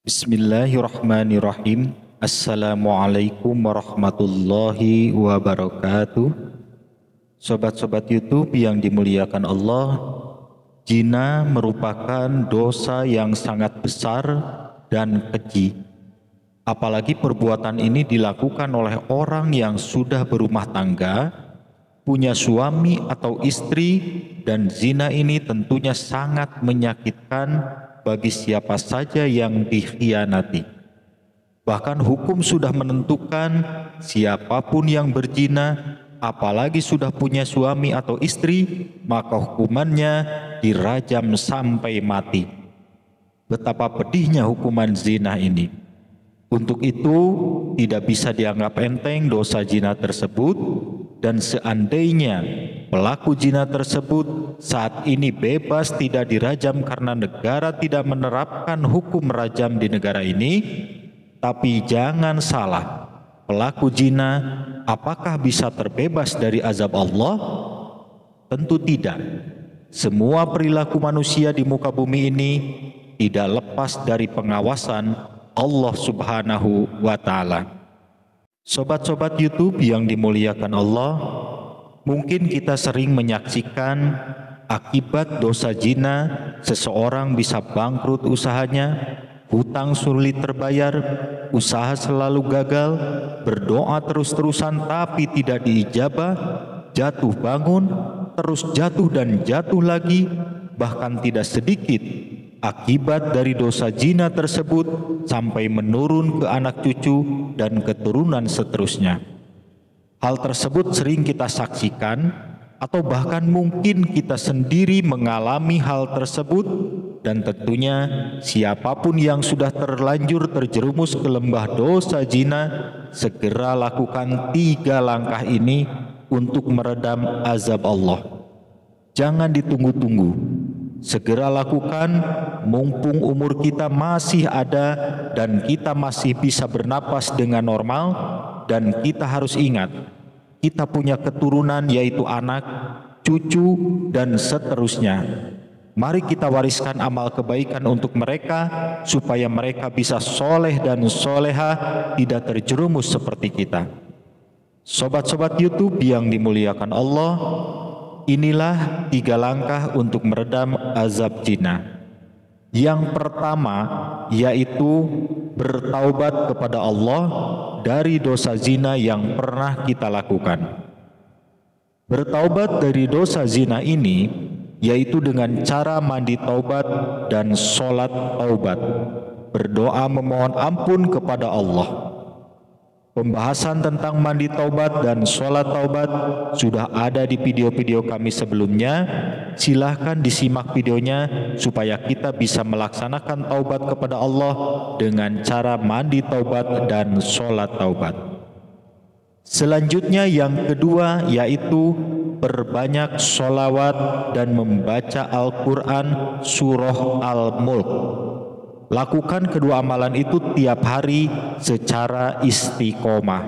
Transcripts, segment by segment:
Bismillahirrahmanirrahim. Assalamualaikum warahmatullahi wabarakatuh. Sobat-sobat YouTube yang dimuliakan Allah, zina merupakan dosa yang sangat besar dan keji. Apalagi perbuatan ini dilakukan oleh orang yang sudah berumah tangga, punya suami atau istri, dan zina ini tentunya sangat menyakitkan bagi siapa saja yang dikhianati. Bahkan hukum sudah menentukan siapapun yang berzina, apalagi sudah punya suami atau istri, maka hukumannya dirajam sampai mati. Betapa pedihnya hukuman zina ini. Untuk itu tidak bisa dianggap enteng dosa zina tersebut, dan seandainya pelaku zina tersebut saat ini bebas tidak dirajam karena negara tidak menerapkan hukum rajam di negara ini, tapi jangan salah, pelaku zina apakah bisa terbebas dari azab Allah? Tentu tidak. Semua perilaku manusia di muka bumi ini tidak lepas dari pengawasan Allah Subhanahu wa Ta'ala. Sobat-sobat YouTube yang dimuliakan Allah, mungkin kita sering menyaksikan akibat dosa zina seseorang bisa bangkrut usahanya, hutang sulit terbayar, usaha selalu gagal, berdoa terus-terusan tapi tidak diijabah, jatuh bangun, terus jatuh dan jatuh lagi, bahkan tidak sedikit akibat dari dosa zina tersebut sampai menurun ke anak cucu dan keturunan seterusnya. Hal tersebut sering kita saksikan atau bahkan mungkin kita sendiri mengalami hal tersebut, dan tentunya siapapun yang sudah terlanjur terjerumus ke lembah dosa zina segera lakukan 3 langkah ini untuk meredam azab Allah. Jangan ditunggu-tunggu, segera lakukan mumpung umur kita masih ada dan kita masih bisa bernapas dengan normal. Dan kita harus ingat, kita punya keturunan yaitu anak, cucu, dan seterusnya. Mari kita wariskan amal kebaikan untuk mereka supaya mereka bisa soleh dan soleha, tidak terjerumus seperti kita. Sobat-sobat YouTube yang dimuliakan Allah, inilah 3 langkah untuk meredam azab zina. Yang pertama yaitu bertaubat kepada Allah dari dosa zina yang pernah kita lakukan. Bertaubat dari dosa zina ini yaitu dengan cara mandi taubat dan sholat taubat, berdoa memohon ampun kepada Allah. Pembahasan tentang mandi taubat dan sholat taubat sudah ada di video-video kami sebelumnya. Silahkan disimak videonya supaya kita bisa melaksanakan taubat kepada Allah dengan cara mandi taubat dan sholat taubat. Selanjutnya yang kedua yaitu perbanyak sholawat dan membaca Al-Quran surah Al-Mulk. Lakukan kedua amalan itu tiap hari secara istiqomah.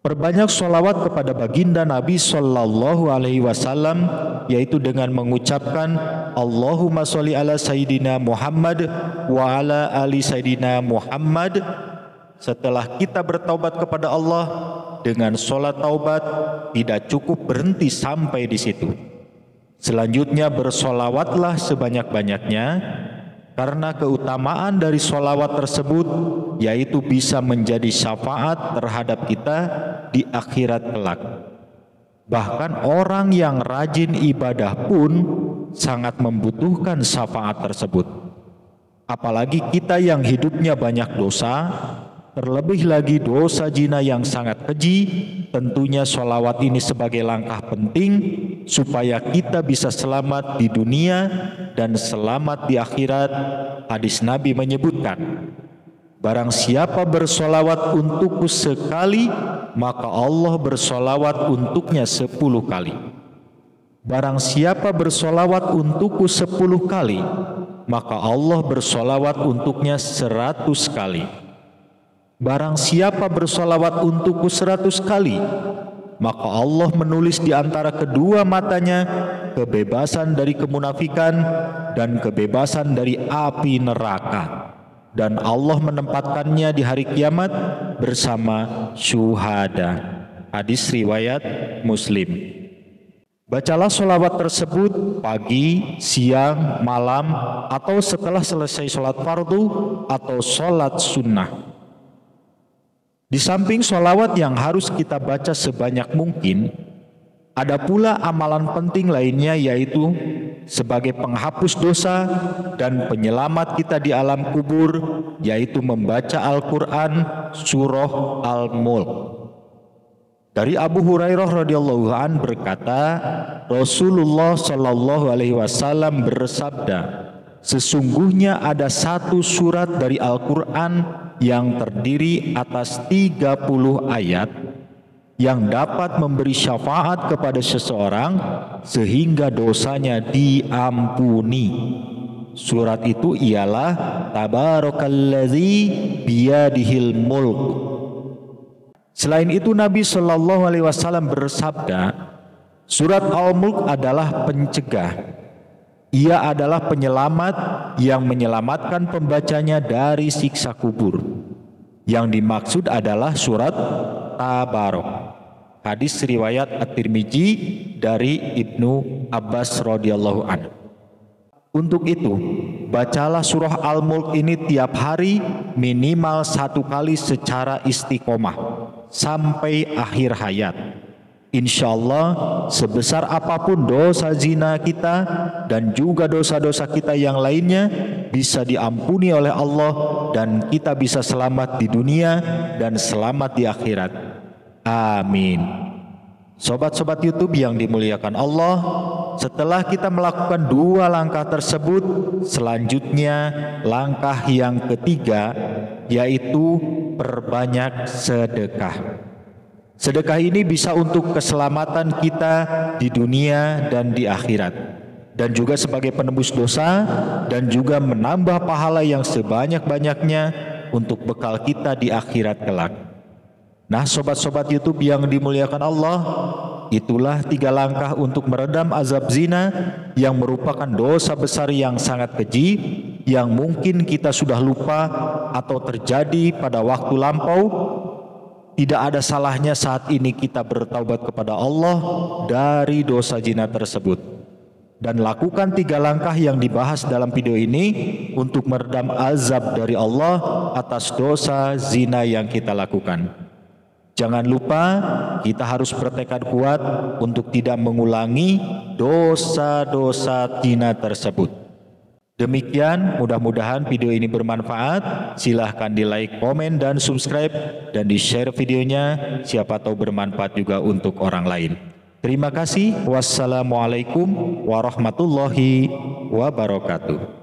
Perbanyak sholawat kepada baginda Nabi Sallallahu Alaihi Wasallam, yaitu dengan mengucapkan Allahumma sholli ala Sayyidina Muhammad wa ala ali Sayyidina Muhammad. Setelah kita bertaubat kepada Allah dengan sholat taubat, tidak cukup berhenti sampai di situ. Selanjutnya bersolawatlah sebanyak-banyaknya, karena keutamaan dari sholawat tersebut yaitu bisa menjadi syafaat terhadap kita di akhirat kelak. Bahkan orang yang rajin ibadah pun sangat membutuhkan syafaat tersebut. Apalagi kita yang hidupnya banyak dosa, terlebih lagi dosa zina yang sangat keji, tentunya sholawat ini sebagai langkah penting supaya kita bisa selamat di dunia dan selamat di akhirat. Hadis Nabi menyebutkan, barang siapa bersolawat untukku sekali, maka Allah bersolawat untuknya 10 kali. Barang siapa bersolawat untukku 10 kali, maka Allah bersolawat untuknya 100 kali. Barang siapa bersolawat untukku 100 kali, maka Allah menulis di antara kedua matanya kebebasan dari kemunafikan dan kebebasan dari api neraka. dan Allah menempatkannya di hari kiamat bersama syuhada. Hadis riwayat Muslim. Bacalah sholawat tersebut pagi, siang, malam, atau setelah selesai sholat fardu atau sholat sunnah. Di samping sholawat yang harus kita baca sebanyak mungkin, ada pula amalan penting lainnya, yaitu sebagai penghapus dosa dan penyelamat kita di alam kubur, yaitu membaca Al-Quran surah Al-Mulk. Dari Abu Hurairah radhiyallahu an berkata, Rasulullah shallallahu alaihi wasallam bersabda, sesungguhnya ada satu surat dari Al-Quran yang terdiri atas 30 ayat yang dapat memberi syafaat kepada seseorang sehingga dosanya diampuni. Surat itu ialah Tabarakalladzi biyadihil mulk. Selain itu Nabi Shallallahu Alaihi Wasallam bersabda, surat Al-Mulk adalah pencegah. Ia adalah penyelamat yang menyelamatkan pembacanya dari siksa kubur. Yang dimaksud adalah surat Tabarok. Hadis riwayat At-Tirmidzi dari Ibnu Abbas radhiyallahu anhu. Untuk itu, bacalah surah Al-Mulk ini tiap hari minimal 1 kali secara istiqomah sampai akhir hayat. Insya Allah, sebesar apapun dosa zina kita dan juga dosa-dosa kita yang lainnya bisa diampuni oleh Allah dan kita bisa selamat di dunia dan selamat di akhirat. Amin. Sobat-sobat YouTube yang dimuliakan Allah, setelah kita melakukan 2 langkah tersebut, selanjutnya langkah yang ketiga yaitu perbanyak sedekah. Sedekah ini bisa untuk keselamatan kita di dunia dan di akhirat, dan juga sebagai penembus dosa, dan juga menambah pahala yang sebanyak-banyaknya untuk bekal kita di akhirat kelak. Nah, sobat-sobat YouTube yang dimuliakan Allah, itulah 3 langkah untuk meredam azab zina yang merupakan dosa besar yang sangat keji, yang mungkin kita sudah lupa atau terjadi pada waktu lampau. Tidak ada salahnya saat ini kita bertaubat kepada Allah dari dosa zina tersebut. Dan lakukan 3 langkah yang dibahas dalam video ini untuk meredam azab dari Allah atas dosa zina yang kita lakukan. Jangan lupa kita harus bertekad kuat untuk tidak mengulangi dosa-dosa zina tersebut. Demikian, mudah-mudahan video ini bermanfaat. Silahkan di like, komen, dan subscribe, dan di share videonya. Siapa tahu bermanfaat juga untuk orang lain. Terima kasih. Wassalamualaikum warahmatullahi wabarakatuh.